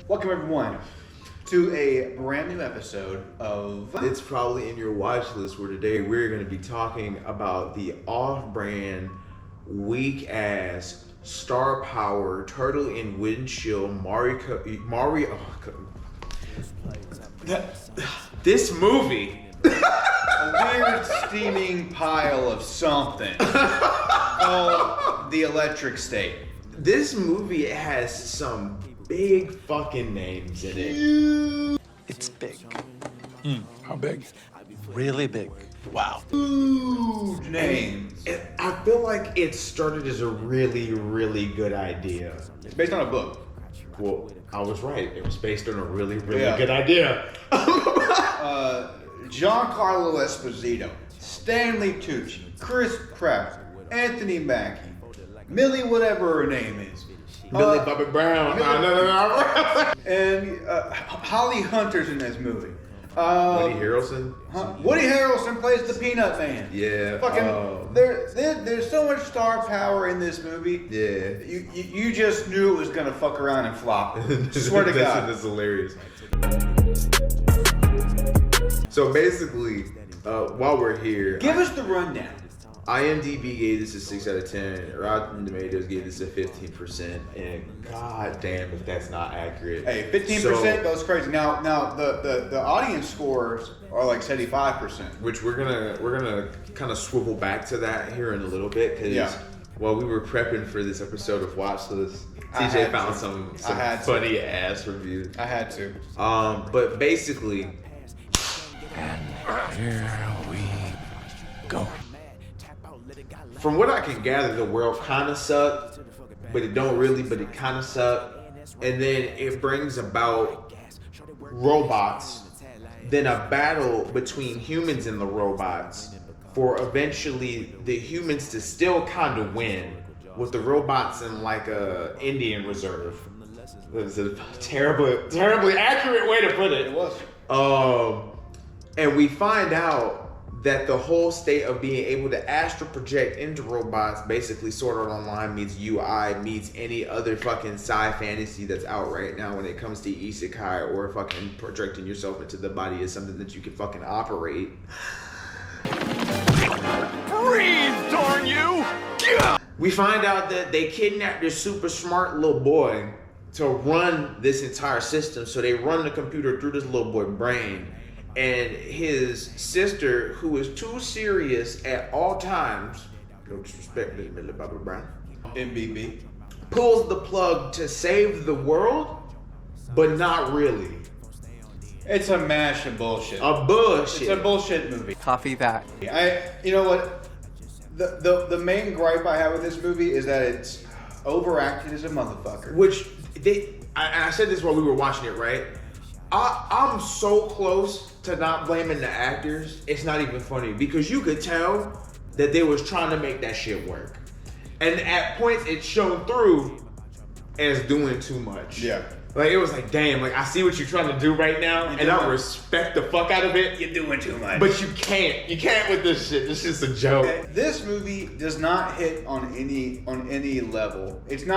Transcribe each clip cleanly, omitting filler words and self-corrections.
Welcome everyone to a brand new episode of... It's probably in your watch list where today we're going to be talking about the off-brand, weak-ass, star power, turtle in windshield, Mario... This movie... a weird steaming pile of something called The Electric State. This movie has some big fucking names in it. It's big. How big? Really big. Wow. Huge names. I feel like it started as a really, really good idea. It's based on a book. Well, I was right. It was based on a really, really Yeah. good idea. Giancarlo Esposito, Stanley Tucci, Chris Pratt, Anthony Mackie, Millie whatever her name is. Millie Bobby Brown. No. And Holly Hunter's in this movie. Woody Harrelson. Woody Harrelson plays the Peanut Man. Yeah. Fucking, there's so much star power in this movie. Yeah. You just knew it was gonna fuck around and flop. Swear to God. That's hilarious. So basically, while we're here, Give us the rundown. IMDb gave this a 6 out of 10. Rotten Tomatoes gave this a 15%, and god damn if that's not accurate. Hey, 15% goes crazy. Now the audience scores are like 75%. Which we're gonna kind of swivel back to that here in a little bit, because while we were prepping for this episode of Watch List, TJ found some funny ass reviews. I had to. But basically, And here we go. from what I can gather, the world kind of sucked, but it don't really, but it kind of sucked. And then it brings about robots, then a battle between humans and the robots for eventually the humans to still kind of win with the robots in like a Indian reserve. That's a terribly accurate way to put it. It was. And we find out that the whole state of being able to astral project into robots, basically Sword Art Online meets UI meets any other fucking sci fantasy that's out right now when it comes to isekai or fucking projecting yourself into the body is something that you can fucking operate. Breathe, darn you! We find out that they kidnapped this super smart little boy to run this entire system. So they run the computer through this little boy's brain. And his sister, who is too serious at all times, no disrespect, Millie Bobby Brown, MBB. pulls the plug to save the world, but not really. It's a mash of bullshit. A bullshit. It's a bullshit movie. Copy that. You know what? The main gripe I have with this movie is that it's overacted as a motherfucker. Which I said this while we were watching it, right? I'm so close to not blaming the actors. It's not even funny because you could tell that they was trying to make that shit work, and at points it showed through as doing too much. Yeah. Like it was like, damn, like I see what you're trying to do right now, and I respect the fuck out of it. You're doing too much. But you can't with this shit. This is a joke. This movie does not hit on any level. It's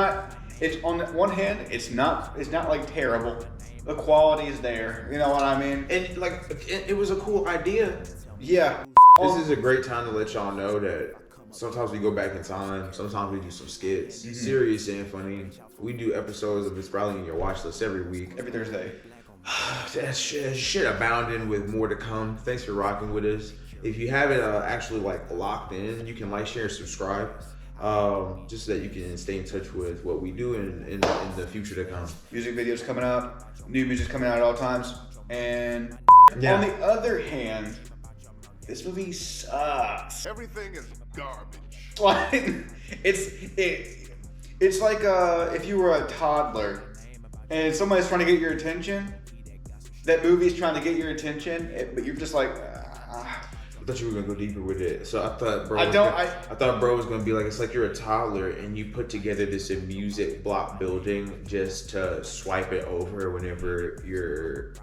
on one hand, it's not like terrible. The quality is there. You know what I mean? And like it was a cool idea. Yeah. This is a great time to let y'all know that sometimes we go back in time. Sometimes we do some skits, serious and funny. We do episodes of It's Probably in Your Watch List every week. Every Thursday. That shit abounding with more to come. Thanks for rocking with us. If you haven't actually like locked in, you can like, share, and subscribe. Just so that you can stay in touch with what we do in the future to come. Music videos coming out. New music's coming out at all times. And on the other hand, this movie sucks. Everything is garbage. Like, it's like if you were a toddler and somebody's trying to get your attention. That movie's trying to get your attention, but you're just like. I thought you were gonna go deeper with it. So I thought bro was gonna be like, it's like you're a toddler and you put together this music block building just to swipe it over whenever your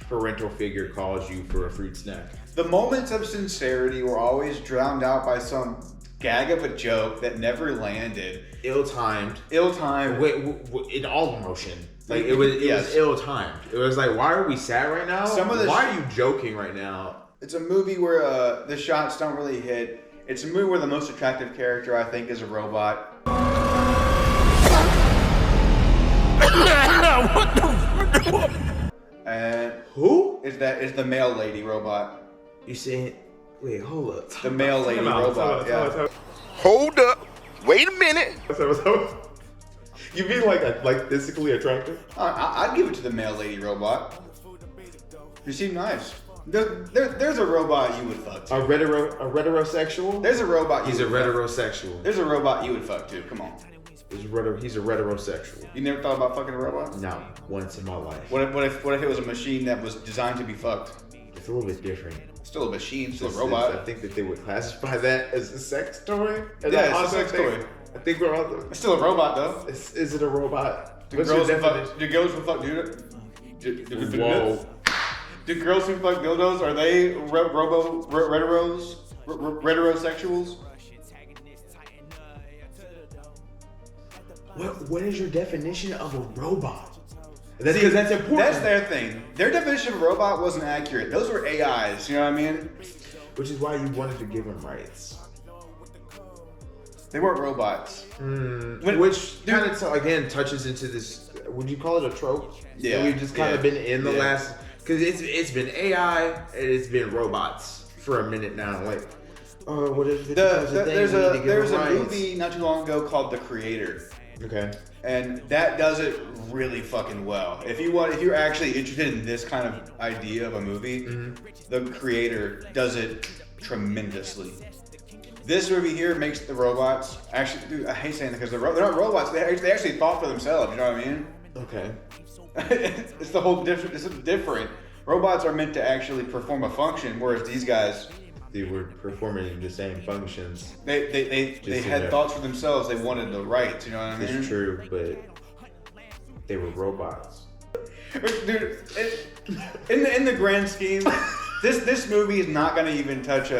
parental figure calls you for a fruit snack. The moments of sincerity were always drowned out by some gag of a joke that never landed. Ill-timed. Ill-timed. In all emotion. Like it was ill-timed. It was like, why are we sad right now? Why are you joking right now? It's a movie where the shots don't really hit. It's a movie where the most attractive character, I think, is a robot. And who is the male lady robot? You saying? Wait, hold up. The male lady robot. Yeah. Hold up. Wait a minute. You mean like physically attractive? I'd give it to the male lady robot. You seem nice. There's a robot you would fuck too. A reterosexual? There's a robot. He's a reterosexual. There's a robot you would fuck too. Come on. He's a reterosexual. You never thought about fucking a robot? No, once in my life. What if it was a machine that was designed to be fucked? It's a little bit different. Still a machine, still a robot. I think that they would classify that as a sex toy. Yeah, it's a sex toy. I think we're all. It's still a robot though. Is it a robot? Do girls who fuck dude? Whoa. Do girls who fuck dildos, are they reterosexuals? What is your definition of a robot? Because that's important. That's their thing. Their definition of a robot wasn't accurate. Those were AIs, you know what I mean? Which is why you wanted to give them rights. They weren't robots. Which kind of again touches into this. Would you call it a trope? Yeah. That we've just kind of been in the last, because it's been AI and it's been robots for a minute now. Like, oh, what if there's a movie not too long ago called The Creator. Okay. And that does it really fucking well. If you're actually interested in this kind of idea of a movie, The Creator does it tremendously. This movie here makes the robots actually. Dude, I hate saying that because they're not robots. They actually thought for themselves. You know what I mean? Okay. It's the whole different. It's different. Robots are meant to actually perform a function, whereas these guys. They were performing the same functions. They had thoughts for themselves. They wanted the rights. You know what I mean? It's true, but they were robots. Dude, in the grand scheme, this movie is not gonna even touch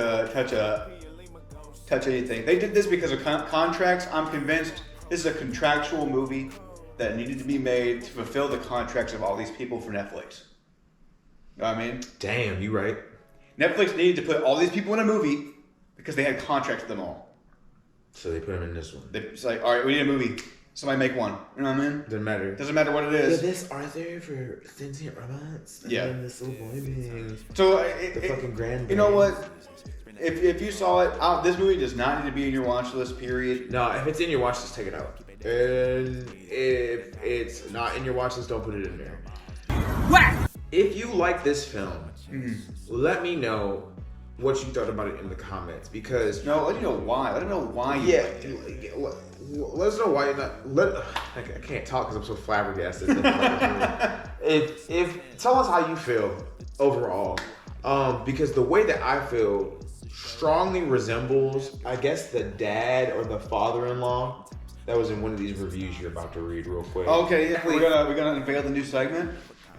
anything. They did this because of contracts. I'm convinced this is a contractual movie that needed to be made to fulfill the contracts of all these people for Netflix. You know what I mean? Damn, you right. Netflix needed to put all these people in a movie because they had contracts with them all. So they put them in this one. It's like, all right, we need a movie. Somebody make one. You know what I mean? Doesn't matter. Doesn't matter what it is. Yeah, this Arthur for sentient robots. Yeah. And this little boy being so the fucking grand. You know what? If you saw it, this movie does not need to be in your watch list. Period. No, if it's in your watch list, take it out. And if it's not in your watch list, don't put it in there. What? If you like this film, let me know what you thought about it in the comments, because let me know why. Let me know why you liked it. Let us know why you're not. I can't talk because I'm so flabbergasted. if tell us how you feel overall, because the way that I feel strongly resembles, I guess, the dad or the father-in-law that was in one of these reviews you're about to read real quick. Okay, yeah, we're gonna unveil the new segment.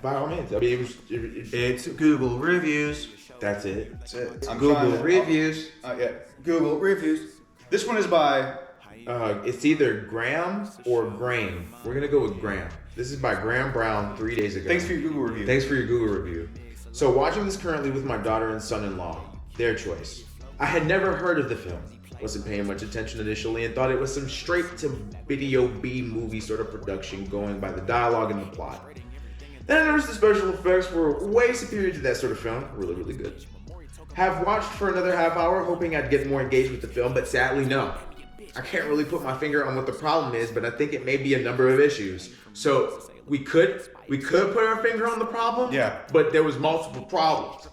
By all means. I mean, it's Google reviews. That's it. That's it. It's Google reviews. Yeah, Google reviews. This one is by. It's either Graham or Graham. We're gonna go with Graham. This is by Graham Brown 3 days ago. Thanks for your Google review. Thanks for your Google review. So watching this currently with my daughter and son-in-law. Their choice. I had never heard of the film. Wasn't paying much attention initially and thought it was some straight to video B movie sort of production going by the dialogue and the plot. Then I noticed the special effects were way superior to that sort of film. Really, really good. Have watched for another half hour hoping I'd get more engaged with the film, but sadly no. I can't really put my finger on what the problem is, but I think it may be a number of issues. So we could put our finger on the problem, but there was multiple problems.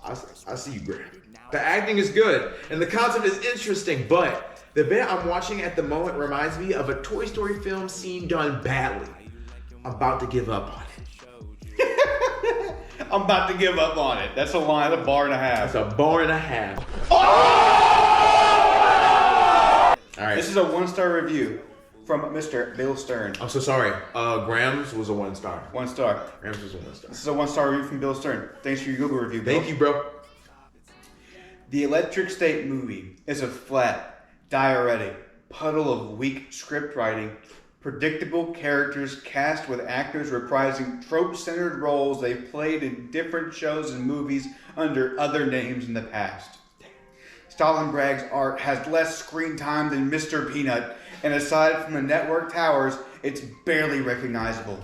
I see you, Graham. The acting is good, and the concept is interesting, but the bit I'm watching at the moment reminds me of a Toy Story film scene done badly. I'm about to give up on it. I'm about to give up on it. That's a line, a bar and a half. That's a bar and a half. All right. This is a 1-star review from Mr. Bill Stern. I'm so sorry. Graham's was a 1 star. 1 star. Graham's was a 1 star. This is a 1-star review from Bill Stern. Thanks for your Google review, Bill. Thank you, bro. The Electric State movie is a flat, diuretic, puddle of weak script writing, predictable characters cast with actors reprising trope-centered roles they've played in different shows and movies under other names in the past. Stalingrag's art has less screen time than Mr. Peanut, and aside from the network towers, it's barely recognizable.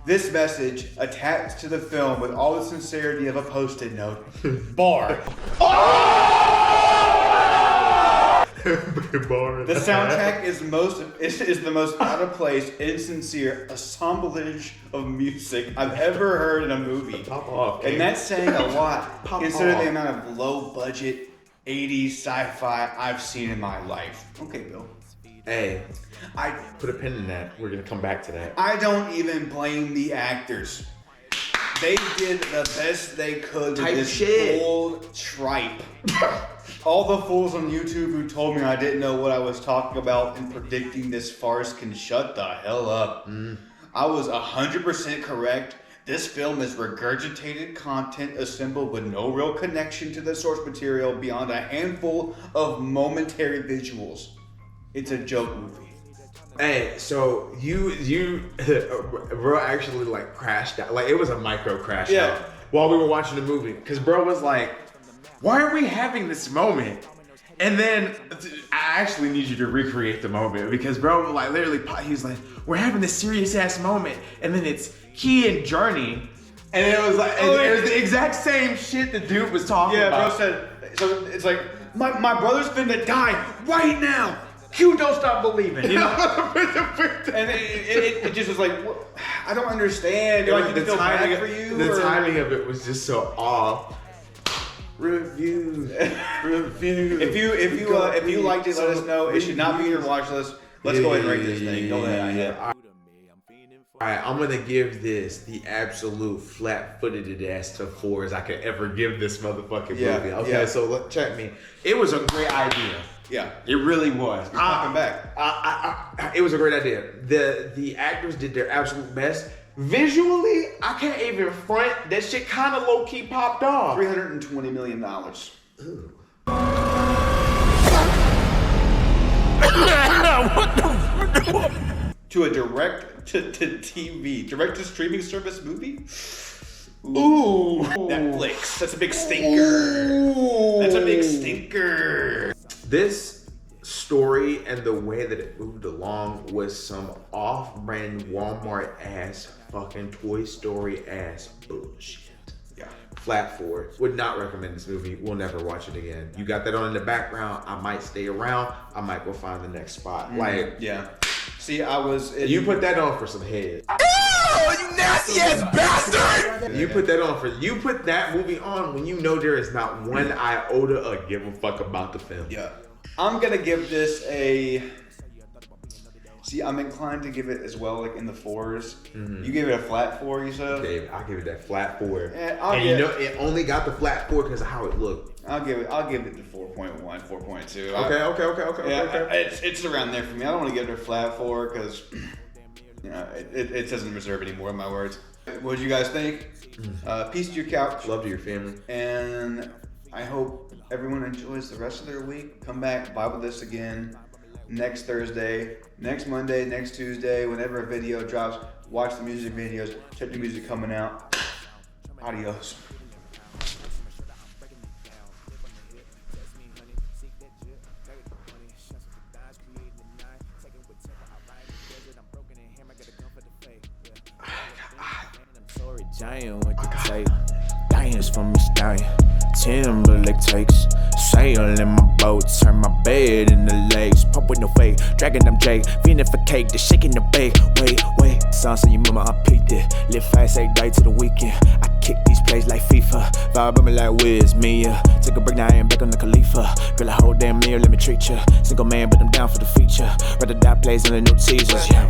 This message attached to the film with all the sincerity of a post-it note. Bar. The soundtrack is the most out of place, insincere assemblage of music I've ever heard in a movie. Pop off, and that's saying a lot, Pop considering off. the amount of low-budget 80s sci-fi I've seen in my life. Okay, Bill. Hey, I put a pin in that. We're gonna come back to that. I don't even blame the actors. They did the best they could with this old tripe. All the fools on YouTube who told me I didn't know what I was talking about and predicting this farce can shut the hell up. I was 100% correct. This film is regurgitated content assembled with no real connection to the source material beyond a handful of momentary visuals. It's a joke movie. Hey, so you bro actually like crashed out. Like it was a micro crash out while we were watching the movie. Cause bro was like, why are we having this moment? And then I actually need you to recreate the moment because bro like literally he's like, we're having this serious ass moment. And then it's he and Journey. And it was like, it was the exact same shit the dude was talking about. Bro said, so it's like, my brother's finna die right now. Q, don't stop believing, you know? And it just was like, what? I don't understand. Do I need to feel bad for you? The timing of it was just so off. Review. If you liked it, let us know. It should not be in your watch list. Let's go ahead and rate this thing. Go ahead. Alright, I'm gonna give this the absolute flat-footed ass to 4 as I could ever give this motherfucking movie. Okay, so check me. It was a great idea. Yeah, it really was. You're talking back. It was a great idea. The actors did their absolute best. Visually, I can't even front. That shit kind of low key popped off. $320 million. To a direct to TV, direct to streaming service movie. Ooh, Netflix. That's a big stinker. That's a big stinker. This story and the way that it moved along was some off-brand Walmart ass fucking Toy Story ass bullshit. Yeah. Flat 4. Would not recommend this movie. We'll never watch it again. You got that on in the background. I might stay around. I might go find the next spot. Like, yeah. See, you put that on for some head. Oh, you nasty ass bastard! You put that movie on when you know there is not one iota of give a fuck about the film. Yeah. I'm gonna give this a. See, I'm inclined to give it as well, like in the 4s. Mm-hmm. You gave it a flat 4, you said? Dave, I'll give it that flat 4. And you know, it only got the flat 4 because of how it looked. I'll give it the 4.1, 4.2. Okay. It's around there for me. I don't want to give it a flat 4 because, you know, it doesn't reserve any more of my words. What did you guys think? Peace to your couch. Love to your family. And I hope everyone enjoys the rest of their week. Come back, vibe with this again next Thursday, next Monday, next Tuesday, whenever a video drops. Watch the music videos. Check the music coming out. Adios. Giant, what you say? Lions from me stallion. Timberlake takes sail in my boat, turn my bed in the lakes. Pump with no fake, dragging them Jake, feeding for cake, just shaking the bake. Wait, son, so you remember I peaked it. Live fast, every day to the weekend. I kick these plays like FIFA, vibe on me like Wiz, Mia. Take a break now, I ain't back on the Khalifa. Girl, a whole damn meal, let me treat ya. Single man, but I'm down for the feature. Rather die plays than the new teasers. Yeah.